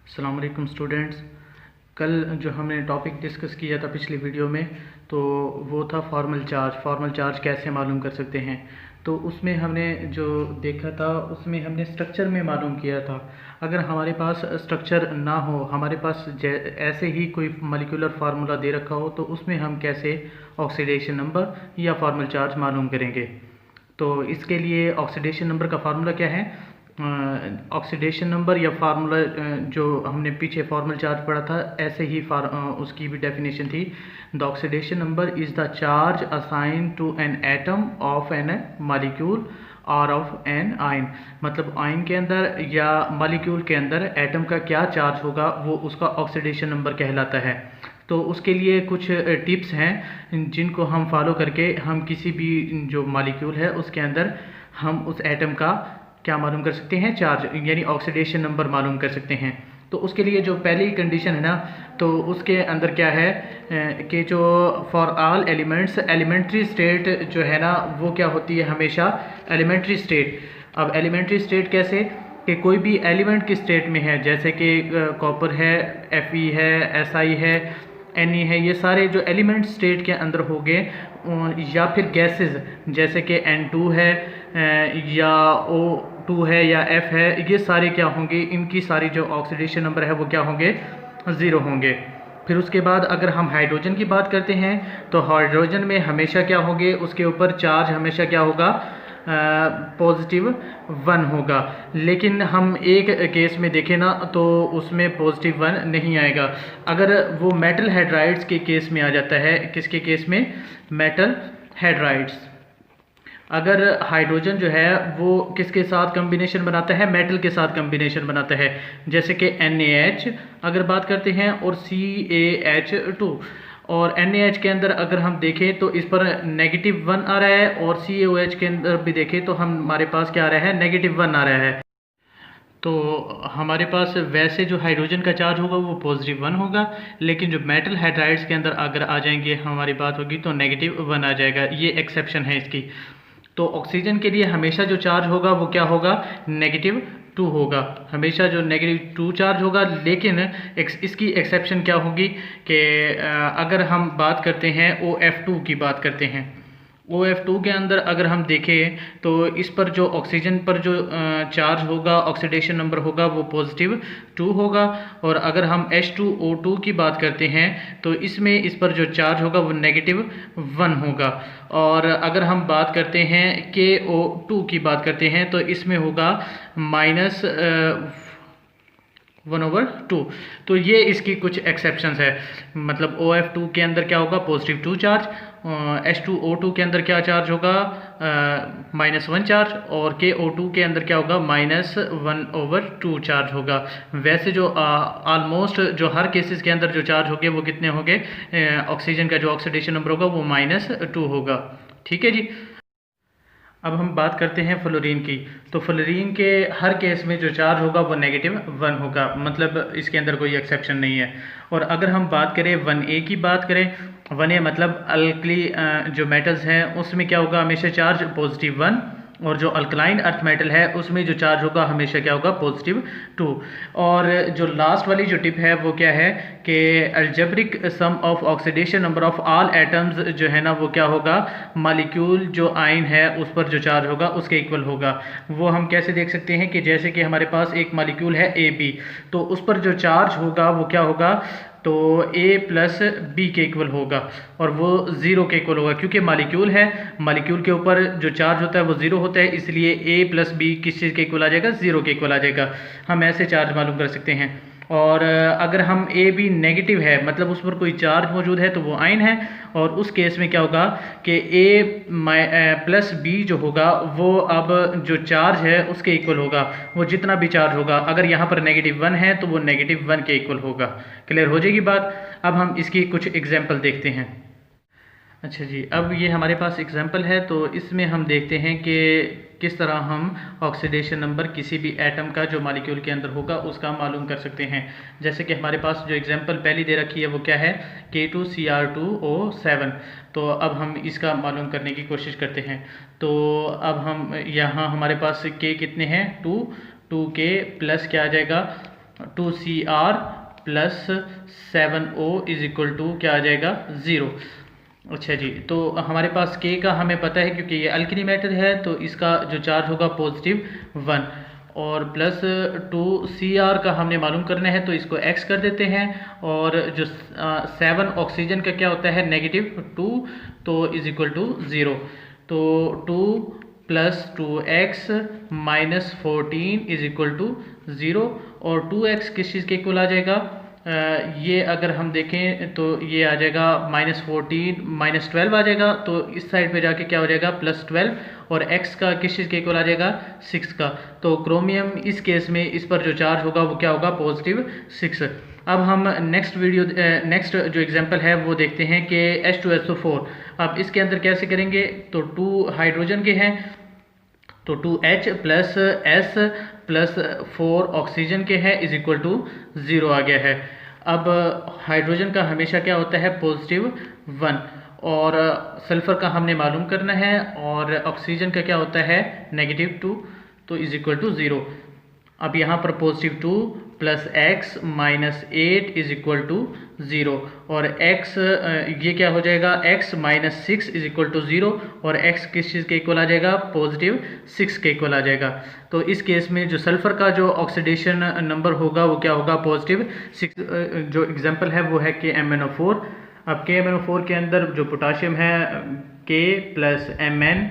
अस्सलाम वालेकुम स्टूडेंट्स। कल जो हमने टॉपिक डिस्कस किया था पिछली वीडियो में, तो वो था फॉर्मल चार्ज कैसे मालूम कर सकते हैं। तो उसमें हमने जो देखा था उसमें हमने स्ट्रक्चर में मालूम किया था। अगर हमारे पास स्ट्रक्चर ना हो, हमारे पास ऐसे ही कोई मॉलिक्यूलर फार्मूला दे रखा हो, तो उसमें हम कैसे ऑक्सीडेशन नंबर या फॉर्मल चार्ज मालूम करेंगे। तो इसके लिए ऑक्सीडेशन नंबर का फार्मूला क्या है? ऑक्सीडेशन नंबर या फार्मूला जो हमने पीछे फॉर्मल चार्ज पढ़ा था, ऐसे ही उसकी भी डेफिनेशन थी। The oxidation number is the charge assign to an atom of an molecule or of an ion. मतलब आयन के अंदर या मॉलिक्यूल के अंदर एटम का क्या चार्ज होगा, वो उसका ऑक्सीडेशन नंबर कहलाता है। तो उसके लिए कुछ टिप्स हैं जिनको हम फॉलो करके हम किसी भी जो मॉलिक्यूल है उसके अंदर हम उस एटम का क्या मालूम कर सकते हैं, चार्ज यानी ऑक्सीडेशन नंबर मालूम कर सकते हैं। तो उसके लिए जो पहली कंडीशन है ना, तो उसके अंदर क्या है कि जो for all elements elementary state जो है ना, वो क्या होती है हमेशा एलिमेंट्री स्टेट। अब एलिमेंट्री स्टेट कैसे कि कोई भी एलिमेंट की स्टेट में है, जैसे कि कॉपर है, Fe है, Si है, Ne है, ये सारे जो एलिमेंट स्टेट के अंदर हो गए, या फिर गैसेस जैसे कि N2 है या O2 है या F है, ये सारे क्या होंगे, इनकी सारी जो ऑक्सीडेशन नंबर है वो क्या होंगे, ज़ीरो होंगे। फिर उसके बाद अगर हम हाइड्रोजन की बात करते हैं, तो हाइड्रोजन में हमेशा क्या होंगे, उसके ऊपर चार्ज हमेशा क्या होगा, +1 होगा। लेकिन हम एक केस में देखें ना, तो उसमें +1 नहीं आएगा। अगर वो मेटल हाइड्राइड्स के केस में आ जाता है, किसके केस में, मेटल हाइड्राइड्स। अगर हाइड्रोजन जो है वो किसके साथ कम्बिनेशन बनाता है, मेटल के साथ कम्बिनेशन बनाता है, जैसे कि NaH अगर बात करते हैं और CaH2। और NaH के अंदर अगर हम देखें तो इस पर -1 आ रहा है, और CaOH के अंदर भी देखें तो हमारे पास क्या आ रहा है, -1 आ रहा है। तो हमारे पास वैसे जो हाइड्रोजन का चार्ज होगा वो +1 होगा, लेकिन जो मेटल हाइड्राइड्स के अंदर अगर आ जाएंगे हमारी बात होगी तो -1 आ जाएगा। ये एक्सेप्शन है इसकी। तो ऑक्सीजन के लिए हमेशा जो चार्ज होगा वो क्या होगा, -2 होगा, हमेशा जो -2 चार्ज होगा। लेकिन इसकी एक्सेप्शन क्या होगी कि अगर हम बात करते हैं OF2 की बात करते हैं, OF2 के अंदर अगर हम देखें तो इस पर जो ऑक्सीजन पर जो चार्ज होगा, ऑक्सीडेशन नंबर होगा, वो +2 होगा। और अगर हम H2O2 की बात करते हैं तो इसमें इस पर जो चार्ज होगा वो -1 होगा। और अगर हम बात करते हैं KO2 की बात करते हैं तो इसमें होगा -1/2। तो ये इसकी कुछ एक्सेप्शंस है। मतलब OF2 के अंदर क्या होगा, +2 चार्ज, H2O2 के अंदर क्या चार्ज होगा, -1 चार्ज, और KO2 के अंदर क्या होगा, -1/2 चार्ज होगा। वैसे जो ऑलमोस्ट जो हर केसेस के अंदर जो चार्ज होंगे वो कितने होंगे, ऑक्सीजन का जो ऑक्सीडेशन नंबर होगा वो -2 होगा। ठीक है जी। अब हम बात करते हैं फ्लोरीन की। तो फ्लोरीन के हर केस में जो चार्ज होगा वो -1 होगा, मतलब इसके अंदर कोई एक्सेप्शन नहीं है। और अगर हम बात करें 1A की बात करें, 1A मतलब अल्कली जो मेटल्स हैं उसमें क्या होगा, हमेशा चार्ज +1। और जो अल्कलाइन अर्थ मेटल है उसमें जो चार्ज होगा हमेशा क्या होगा, +2। और जो लास्ट वाली जो टिप है वो क्या है कि algebraic sum of oxidation number of all atoms जो है ना, वो क्या होगा, मॉलिक्यूल जो आयन है उस पर जो चार्ज होगा उसके इक्वल होगा। वो हम कैसे देख सकते हैं कि जैसे कि हमारे पास एक मॉलिक्यूल है AB, तो उस पर जो चार्ज होगा वो क्या होगा, तो A+B के इक्वल होगा, और वो 0 के इक्वल होगा, क्योंकि मॉलिक्यूल है, मॉलिक्यूल के ऊपर जो चार्ज होता है वो 0 होता है, इसलिए A+B किस चीज़ के इक्वल आ जाएगा, 0 के इक्वल आ जाएगा। हम ऐसे चार्ज मालूम कर सकते हैं। और अगर हम AB नेगेटिव है, मतलब उस पर कोई चार्ज मौजूद है, तो वो आयन है, और उस केस में क्या होगा कि A+B जो होगा वो अब जो चार्ज है उसके इक्वल होगा। वो जितना भी चार्ज होगा, अगर यहाँ पर -1 है तो वो -1 के इक्वल होगा। क्लियर हो जाएगी बात। अब हम इसकी कुछ एग्जाम्पल देखते हैं। अच्छा जी, अब ये हमारे पास एग्जाम्पल है, तो इसमें हम देखते हैं कि किस तरह हम ऑक्सीडेशन नंबर किसी भी एटम का जो मॉलिक्यूल के अंदर होगा उसका मालूम कर सकते हैं। जैसे कि हमारे पास जो एग्जाम्पल पहली दे रखी है वो क्या है, K2Cr2O7। तो अब हम इसका मालूम करने की कोशिश करते हैं। तो अब हम यहाँ हमारे पास K कितने हैं, 2 2 के प्लस क्या आ जाएगा, 2Cr plus 7O is equal to क्या आ जाएगा 0। अच्छा जी, तो हमारे पास K का हमें पता है क्योंकि ये अल्कली मेटल है, तो इसका जो चार्ज होगा पॉजिटिव 1, और प्लस 2Cr का हमने मालूम करना है, तो इसको x कर देते हैं। और जो 7 ऑक्सीजन का क्या होता है -2, तो इज इक्वल टू 0। तो 2 plus 2x minus 14 is equal to 0। और 2x किस चीज़ के इक्वल आ जाएगा, ये अगर हम देखें तो ये आ जाएगा -14 -12 आ जाएगा, तो इस साइड पे जाके क्या हो जाएगा +12, और x का किस चीज़ के इक्वल आ जाएगा 6 का। तो क्रोमियम इस केस में इस पर जो चार्ज होगा वो क्या होगा +6। अब हम नेक्स्ट जो एग्जांपल है वो देखते हैं कि H2SO4। अब इसके अंदर कैसे करेंगे, तो 2 हाइड्रोजन के हैं, तो 2H plus S plus 4 oxygen के हैं इज इक्वल टू 0 आ गया है। अब हाइड्रोजन का हमेशा क्या होता है +1, और सल्फ़र का हमने मालूम करना है, और ऑक्सीजन का क्या होता है -2, तो इज इक्वल टू 0। अब यहाँ पर +2 plus x minus 8 is equal to 0, और x ये क्या हो जाएगा x minus 6 is equal to 0, और x किस चीज़ के इक्वल आ जाएगा +6 के इक्वल आ जाएगा। तो इस केस में जो सल्फ़र का जो ऑक्सीडेशन नंबर होगा वो क्या होगा +6। जो एग्जांपल है वो है KMnO4। अब KMnO4 के अंदर जो पोटाशियम है K प्लस Mn,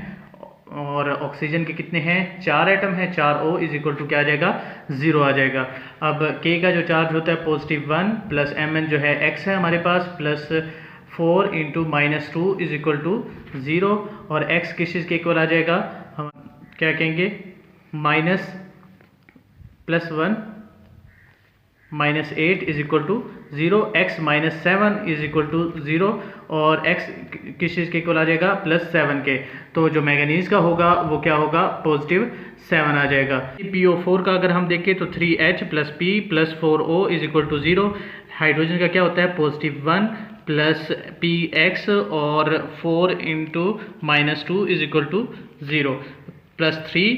और ऑक्सीजन के कितने हैं 4 एटम है, 4O इज इक्वल टू क्या आ जाएगा 0 आ जाएगा। अब K का जो चार्ज होता है +1 प्लस Mn जो है x है हमारे पास, plus 4 into -2 is equal to 0, और x किस चीज़ के इक्वल आ जाएगा, हम क्या कहेंगे +1 -8 is equal to 0, x -7 is equal to 0, और x किस चीज़ के इक्वल आ जाएगा +7 के। तो जो मैंगनीज का होगा वो क्या होगा +7 आ जाएगा। PO4 का अगर हम देखें तो 3H plus P plus 4O is equal to 0। Hydrogen का क्या होता है +1 प्लस PX, और 4 into -2 is equal to 0, plus 3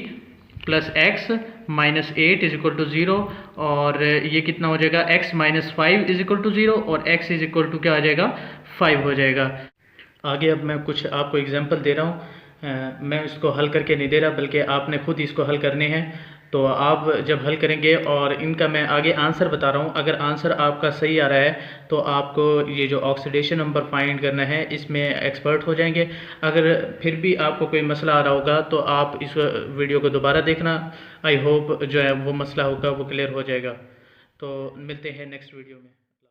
plus x minus 8 is equal to 0, और ये कितना हो जाएगा x minus 5 is equal to 0, और x इज इक्वल टू क्या आ जाएगा 5 हो जाएगा। आगे अब मैं कुछ आपको एग्जांपल दे रहा हूँ, मैं इसको हल करके नहीं दे रहा बल्कि आपने खुद इसको हल करने हैं। तो आप जब हल करेंगे, और इनका मैं आगे आंसर बता रहा हूँ, अगर आंसर आपका सही आ रहा है तो आपको ये जो ऑक्सीडेशन नंबर फाइंड करना है इसमें एक्सपर्ट हो जाएंगे। अगर फिर भी आपको कोई मसला आ रहा होगा तो आप इस वीडियो को दोबारा देखना, आई होप जो है वो मसला होगा वो क्लियर हो जाएगा। तो मिलते हैं नेक्स्ट वीडियो में।